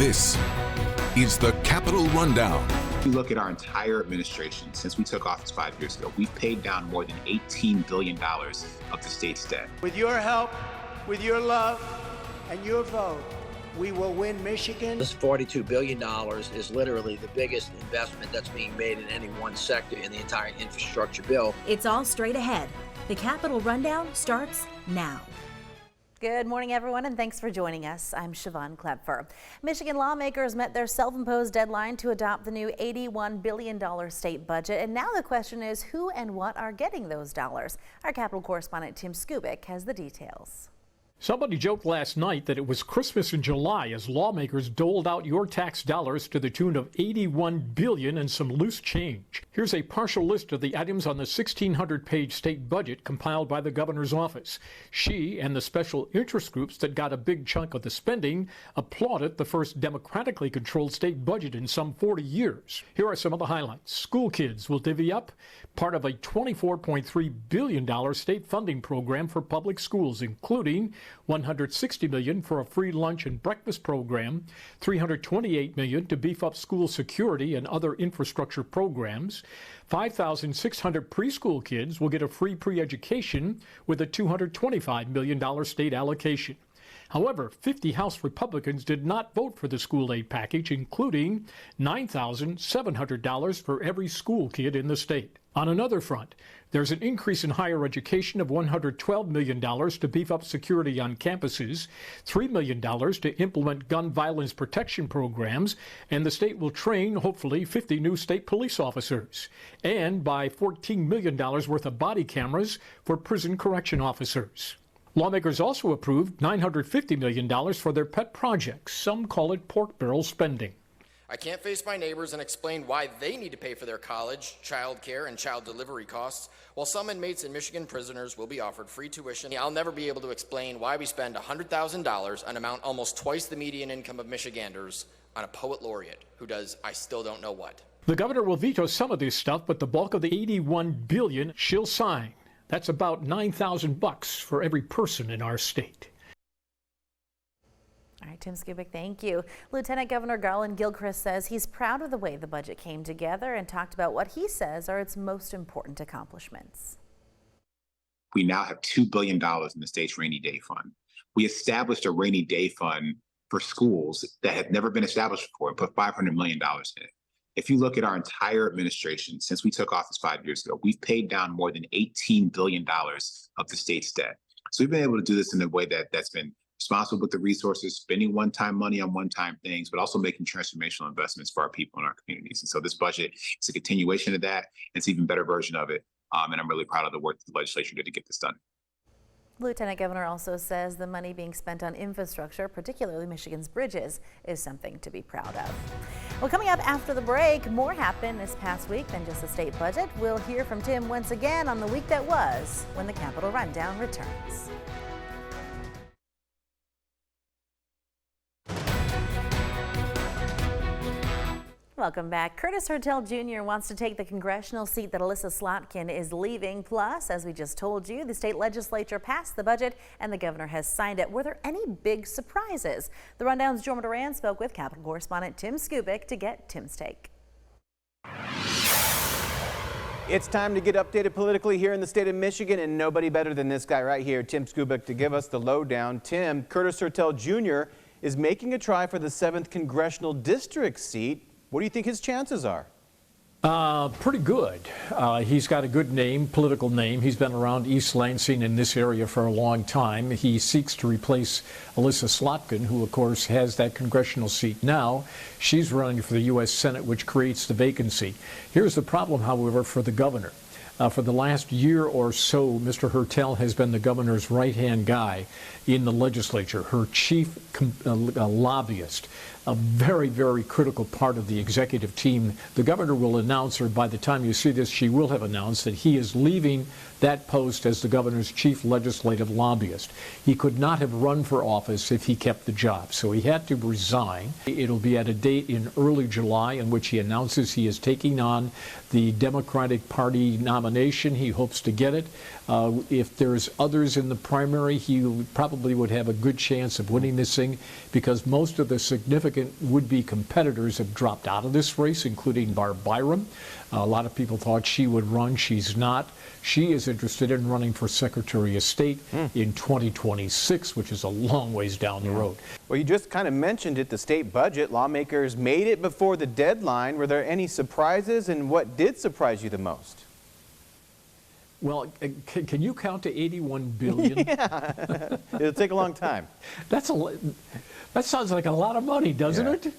This is the Capitol Rundown. If you look at our entire administration, since we took office 5 years ago, we've paid down more than $18 billion of the state's debt. With your help, with your love, and your vote, we will win Michigan. This $42 billion is literally the biggest investment that's being made in any one sector in the entire infrastructure bill. It's all straight ahead. The Capitol Rundown starts now. Good morning, everyone, and thanks for joining us. I'm Siobhan Klepfer. Michigan lawmakers met their self-imposed deadline to adopt the new $81 billion state budget, and now the question is who and what are getting those dollars. Our Capitol correspondent Tim Skubic has the details. Somebody joked last night that it was Christmas in July as lawmakers doled out your tax dollars to the tune of $81 billion and some loose change. Here's a partial list of the items on the 1,600-page state budget compiled by the governor's office. She and the special interest groups that got a big chunk of the spending applauded the first democratically controlled state budget in some 40 years. Here are some of the highlights. School kids will divvy up part of a $24.3 billion state funding program for public schools, including $160 million for a free lunch and breakfast program, $328 million to beef up school security and other infrastructure programs. 5,600 preschool kids will get a free pre-education with a $225 million state allocation. However, 50 House Republicans did not vote for the school aid package, including $9,700 for every school kid in the state. On another front, there's an increase in higher education of $112 million to beef up security on campuses, $3 million to implement gun violence protection programs, and the state will train, hopefully, 50 new state police officers, and buy $14 million worth of body cameras for prison correction officers. Lawmakers also approved $950 million for their pet projects. Some call it pork barrel spending. I can't face my neighbors and explain why they need to pay for their college, child care, and child delivery costs, while some inmates and Michigan prisoners will be offered free tuition. I'll never be able to explain why we spend $100,000, an amount almost twice the median income of Michiganders, on a poet laureate who does I still don't know what. The governor will veto some of this stuff, but the bulk of the $81 billion she'll sign. That's about $9,000 for every person in our state. All right, Tim Skubic, thank you. Lieutenant Governor Garland Gilchrist says he's proud of the way the budget came together and talked about what he says are its most important accomplishments. We now have $2 billion in the state's rainy day fund. We established a rainy day fund for schools that had never been established before and put $500 million in it. If you look at our entire administration, since we took office 5 years ago, we've paid down more than $18 billion of the state's debt. So we've been able to do this in a way that's been responsible with the resources, spending one-time money on one-time things, but also making transformational investments for our people and our communities. And so this budget is a continuation of that. It's an even better version of it. And I'm really proud of the work that the legislature did to get this done. Lieutenant Governor also says the money being spent on infrastructure, particularly Michigan's bridges, is something to be proud of. Well, coming up after the break, more happened this past week than just the state budget. We'll hear from Tim once again on the week that was when the Capitol Rundown returns. Welcome back. Curtis Hertel Jr. wants to take the congressional seat that Elissa Slotkin is leaving. Plus, as we just told you, the state legislature passed the budget and the governor has signed it. Were there any big surprises? The Rundown's Jorma Duran spoke with Capitol correspondent Tim Skubic to get Tim's take. It's time to get updated politically here in the state of Michigan, and nobody better than this guy right here, Tim Skubic, to give us the lowdown. Tim, Curtis Hertel Jr. is making a try for the 7th congressional district seat. What do you think his chances are? Pretty good. He's got a good name, political name. He's been around East Lansing in this area for a long time. He seeks to replace Elissa Slotkin, who of course has that congressional seat now. She's running for the U.S. Senate, which creates the vacancy. Here's the problem, however, for the governor. For the last year or so, Mr. Hertel has been the governor's right-hand guy in the legislature, her chief lobbyist, a very, very critical part of the executive team. The governor will announce, or by the time you see this, she will have announced that he is leaving that post as the governor's chief legislative lobbyist. He could not have run for office if he kept the job, so he had to resign. It'll be at a date in early July in which he announces he is taking on the Democratic Party nomination. He hopes to get it. If there's others in the primary, he probably would have a good chance of winning this thing because most of the significant would-be competitors have dropped out of this race, including Barb Byram. A lot of people thought she would run. She's not. She is interested in running for Secretary of State in 2026, which is a long ways down the road. Well, you just kind of mentioned it, the state budget. Lawmakers made it before the deadline. Were there any surprises, and what did surprise you the most? Well, can you count to 81 billion? Yeah, it'll take a long time. That sounds like a lot of money, doesn't it?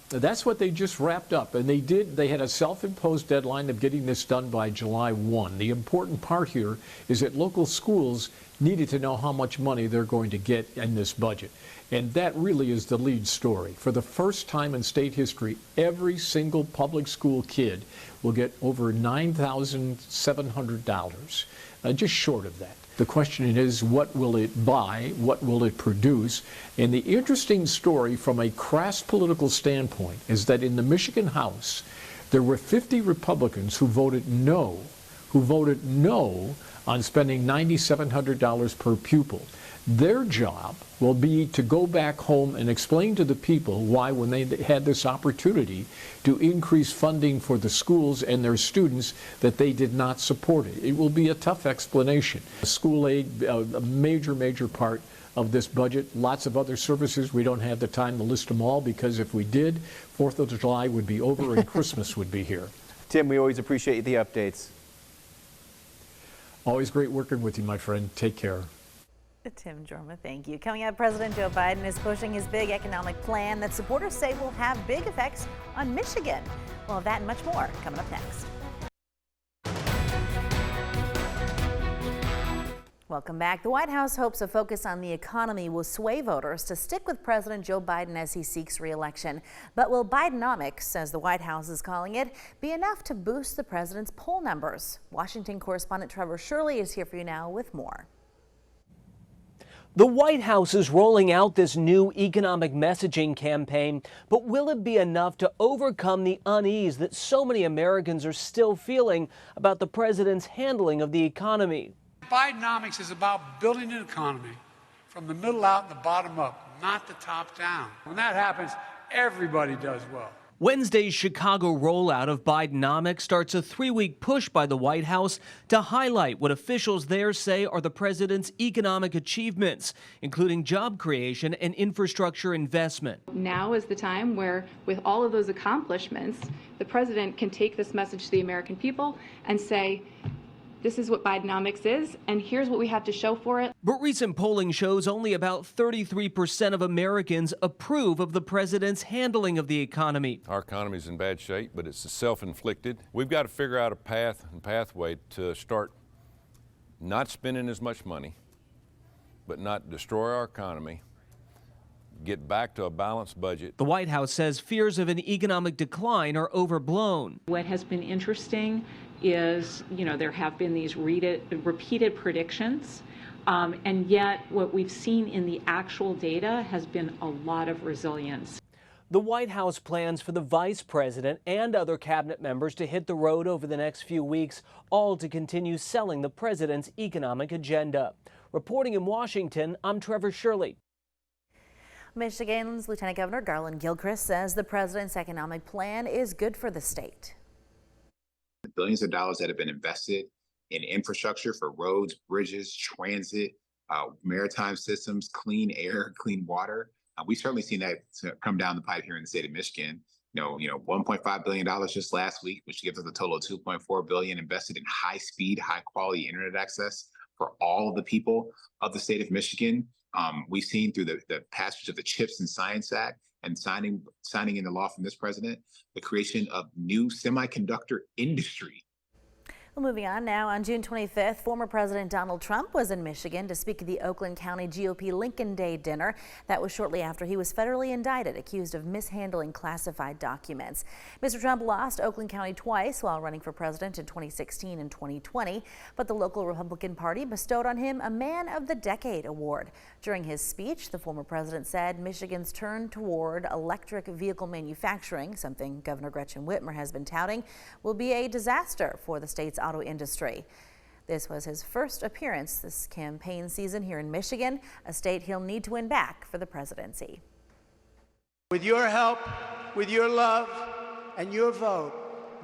That's what they just wrapped up, and they had a self-imposed deadline of getting this done by July 1. The important part here is that local schools needed to know how much money they're going to get in this budget. And that really is the lead story. For the first time in state history, every single public school kid will get over $9,700, just short of that. The question is, what will it buy? What will it produce? And the interesting story from a crass political standpoint is that in the Michigan House, there were 50 Republicans who voted no on spending $9,700 per pupil. Their job will be to go back home and explain to the people why, when they had this opportunity to increase funding for the schools and their students, that they did not support it. It will be a tough explanation. School aid, a major part of this budget. Lots of other services. We don't have the time to list them all because if we did, 4th of July would be over and Christmas would be here. Tim, we always appreciate the updates. Always great working with you, my friend. Take care. Tim Jorma, thank you. Coming up, President Joe Biden is pushing his big economic plan that supporters say will have big effects on Michigan. Well, that and much more coming up next. Welcome back. The White House hopes a focus on the economy will sway voters to stick with President Joe Biden as he seeks re-election. But will Bidenomics, as the White House is calling it, be enough to boost the president's poll numbers? Washington correspondent Trevor Shirley is here for you now with more. The White House is rolling out this new economic messaging campaign, but will it be enough to overcome the unease that so many Americans are still feeling about the president's handling of the economy? Bidenomics is about building an economy from the middle out and the bottom up, not the top down. When that happens, everybody does well. Wednesday's Chicago rollout of Bidenomics starts a 3-week push by the White House to highlight what officials there say are the president's economic achievements, including job creation and infrastructure investment. Now is the time where, with all of those accomplishments, the president can take this message to the American people and say, this is what Bidenomics is, and here's what we have to show for it. But recent polling shows only about 33% of Americans approve of the president's handling of the economy. Our economy's in bad shape, but it's self-inflicted. We've got to figure out a pathway to start not spending as much money, but not destroy our economy, get back to a balanced budget. The White House says fears of an economic decline are overblown. What has been interesting is, there have been these repeated predictions, and yet what we've seen in the actual data has been a lot of resilience. The White House plans for the vice president and other cabinet members to hit the road over the next few weeks, all to continue selling the president's economic agenda. Reporting in Washington, I'm Trevor Shirley. Michigan's Lieutenant Governor Garland Gilchrist says the president's economic plan is good for the state. The billions of dollars that have been invested in infrastructure for roads, bridges, transit, maritime systems, clean air, clean water. We've certainly seen that come down the pipe here in the state of Michigan. $1.5 billion just last week, which gives us a total of $2.4 billion invested in high-speed, high-quality internet access for all of the people of the state of Michigan. We've seen through the passage of the CHIPS and Science Act and signing into law from this president, the creation of new semiconductor industry. Well, moving on now, on June 25th, former President Donald Trump was in Michigan to speak at the Oakland County GOP Lincoln Day dinner. That was shortly after he was federally indicted, accused of mishandling classified documents. Mr. Trump lost Oakland County twice while running for president in 2016 and 2020, but the local Republican Party bestowed on him a Man of the Decade award. During his speech, the former president said Michigan's turn toward electric vehicle manufacturing, something Governor Gretchen Whitmer has been touting, will be a disaster for the state's auto industry. This was his first appearance this campaign season here in Michigan, a state he'll need to win back for the presidency. With your help, with your love, and your vote,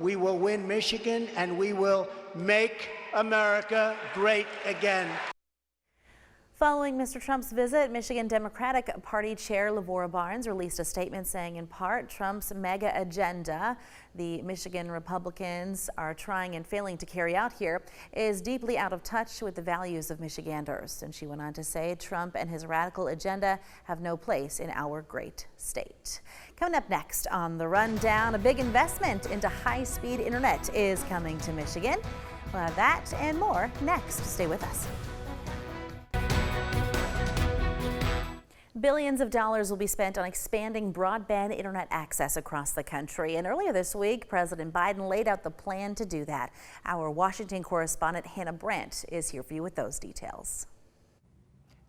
we will win Michigan and we will make America great again. Following Mr. Trump's visit, Michigan Democratic Party Chair Lavora Barnes released a statement saying, in part, Trump's mega agenda the Michigan Republicans are trying and failing to carry out here is deeply out of touch with the values of Michiganders. And she went on to say Trump and his radical agenda have no place in our great state. Coming up next on The Rundown, a big investment into high-speed internet is coming to Michigan. We'll have that and more next. Stay with us. Billions of dollars will be spent on expanding broadband internet access across the country. And earlier this week, President Biden laid out the plan to do that. Our Washington correspondent Hannah Brandt is here for you with those details.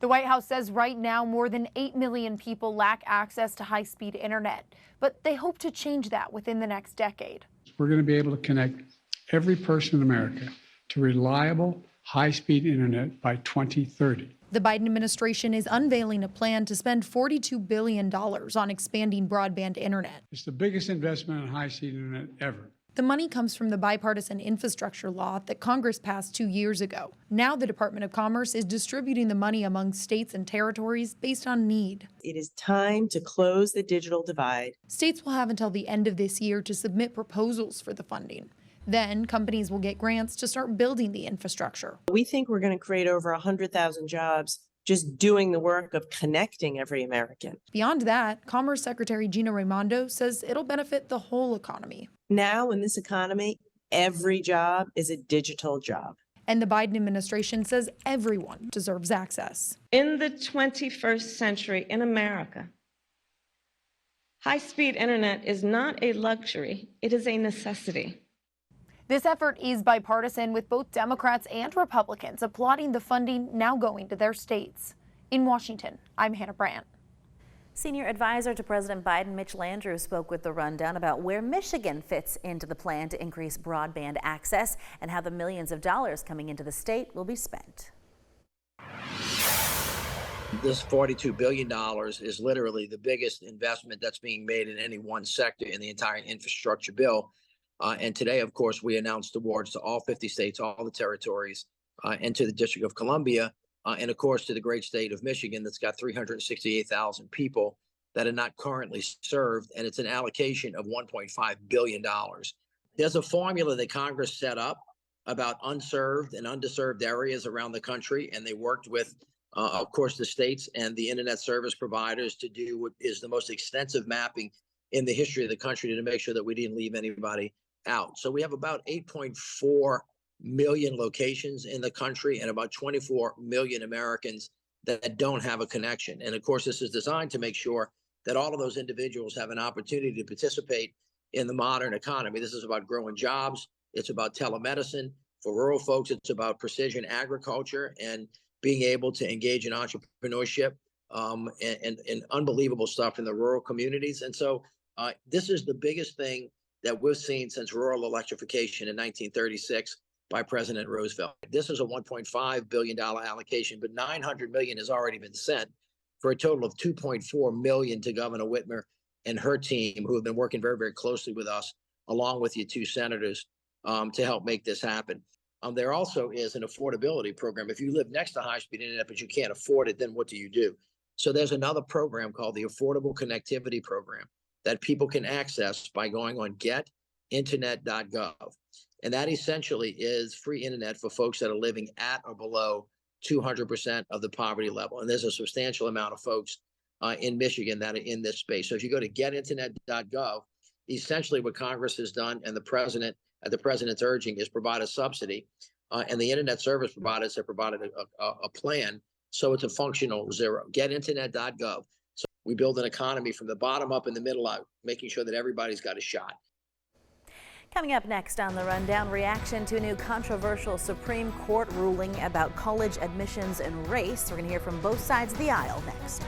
The White House says right now more than 8 million people lack access to high-speed internet, but they hope to change that within the next decade. We're going to be able to connect every person in America to reliable, high-speed internet by 2030. The Biden administration is unveiling a plan to spend $42 billion on expanding broadband internet. It's the biggest investment in high-speed internet ever. The money comes from the bipartisan infrastructure law that Congress passed 2 years ago. Now the Department of Commerce is distributing the money among states and territories based on need. It is time to close the digital divide. States will have until the end of this year to submit proposals for the funding. Then companies will get grants to start building the infrastructure. We think we're going to create over 100,000 jobs just doing the work of connecting every American. Beyond that, Commerce Secretary Gina Raimondo says it'll benefit the whole economy. Now in this economy, every job is a digital job. And the Biden administration says everyone deserves access. In the 21st century in America, high-speed internet is not a luxury, it is a necessity. This effort is bipartisan, with both Democrats and Republicans applauding the funding now going to their states. In Washington, I'm Hannah Brandt. Senior advisor to President Biden, Mitch Landrieu, spoke with The Rundown about where Michigan fits into the plan to increase broadband access and how the millions of dollars coming into the state will be spent. This $42 billion is literally the biggest investment that's being made in any one sector in the entire infrastructure bill. And today, of course, we announced awards to all 50 states, all the territories, and to the District of Columbia, and of course to the great state of Michigan that's got 368,000 people that are not currently served, and it's an allocation of $1.5 billion. There's a formula that Congress set up about unserved and underserved areas around the country, and they worked with, of course, the states and the internet service providers to do what is the most extensive mapping in the history of the country to make sure that we didn't leave anybody out. So we have about 8.4 million locations in the country and about 24 million Americans that don't have a connection. And of course, this is designed to make sure that all of those individuals have an opportunity to participate in the modern economy. This is about growing jobs. It's about telemedicine. For rural folks, it's about precision agriculture and being able to engage in entrepreneurship and unbelievable stuff in the rural communities. And so this is the biggest thing that we've seen since rural electrification in 1936 by President Roosevelt. This is a $1.5 billion allocation, but $900 million has already been sent for a total of $2.4 million to Governor Whitmer and her team, who have been working very, very closely with us, along with your two senators, to help make this happen. There also is an affordability program. If you live next to high-speed internet, but you can't afford it, then what do you do? So there's another program called the Affordable Connectivity Program that people can access by going on getinternet.gov. And that essentially is free internet for folks that are living at or below 200% of the poverty level. And there's a substantial amount of folks in Michigan that are in this space. So if you go to getinternet.gov, essentially what Congress has done and the president at the president's urging, is provide a subsidy. And the internet service providers have provided a plan. So it's a functional zero. Getinternet.gov. So we build an economy from the bottom up and the middle out, making sure that everybody's got a shot. Coming up next on the Rundown, reaction to a new controversial Supreme Court ruling about college admissions and race. We're going to hear from both sides of the aisle next.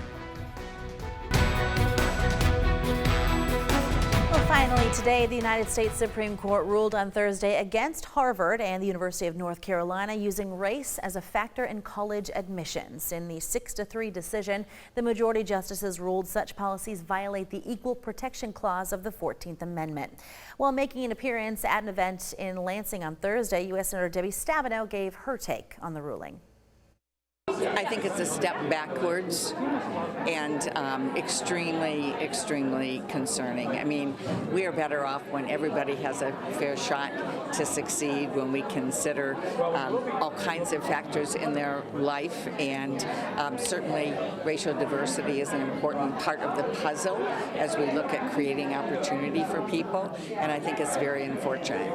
Finally, today, the United States Supreme Court ruled on Thursday against Harvard and the University of North Carolina using race as a factor in college admissions. In the 6-3 decision, the majority justices ruled such policies violate the Equal Protection Clause of the 14th Amendment. While making an appearance at an event in Lansing on Thursday, U.S. Senator Debbie Stabenow gave her take on the ruling. I think it's a step backwards and extremely concerning. I mean, we are better off when everybody has a fair shot to succeed, when we consider all kinds of factors in their life, and certainly racial diversity is an important part of the puzzle as we look at creating opportunity for people, and I think it's very unfortunate.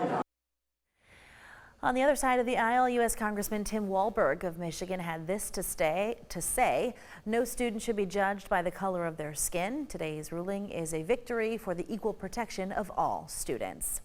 On the other side of the aisle, U.S. Congressman Tim Walberg of Michigan had this to say, no student should be judged by the color of their skin. Today's ruling is a victory for the equal protection of all students.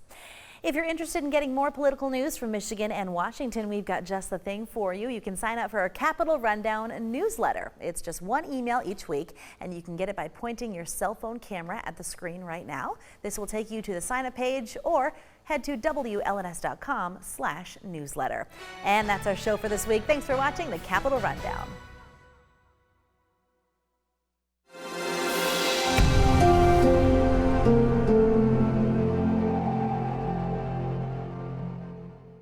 If you're interested in getting more political news from Michigan and Washington, we've got just the thing for you. You can sign up for our Capitol Rundown newsletter. It's just one email each week, and you can get it by pointing your cell phone camera at the screen right now. This will take you to the sign-up page, or head to WLNS.com/newsletter. And that's our show for this week. Thanks for watching the Capitol Rundown.